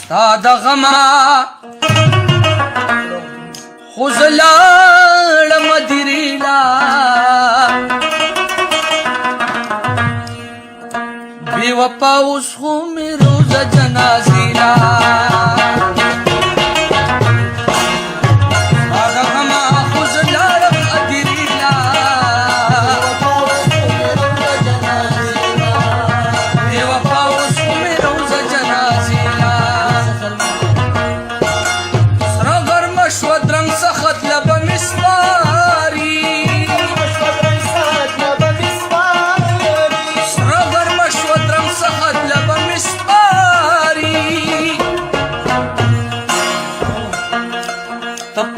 ستا د غمه خو زه لاړم دیریلا بې وفا اوس خو مې روزه جنازې لا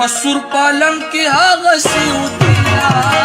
پسور پالن کی هغه سیوتیلا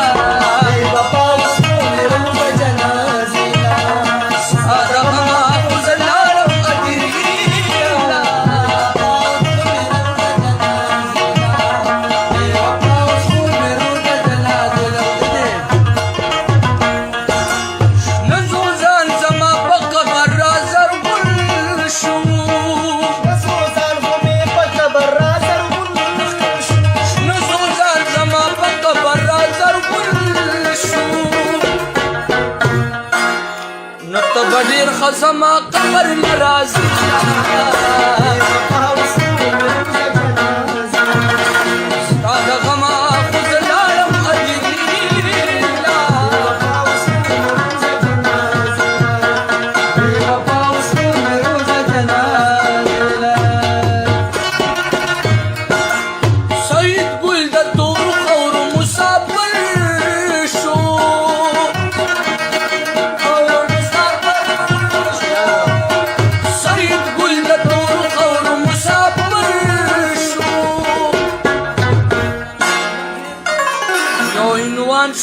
بدیر خزما قبر نرازی ستا د غما خود لارم ادیلا سید گل د تور خور مسافر شو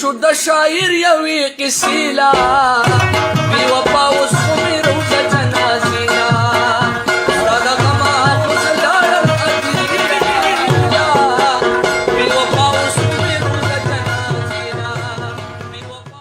شو د شاعر یوې قصې لا بې وفا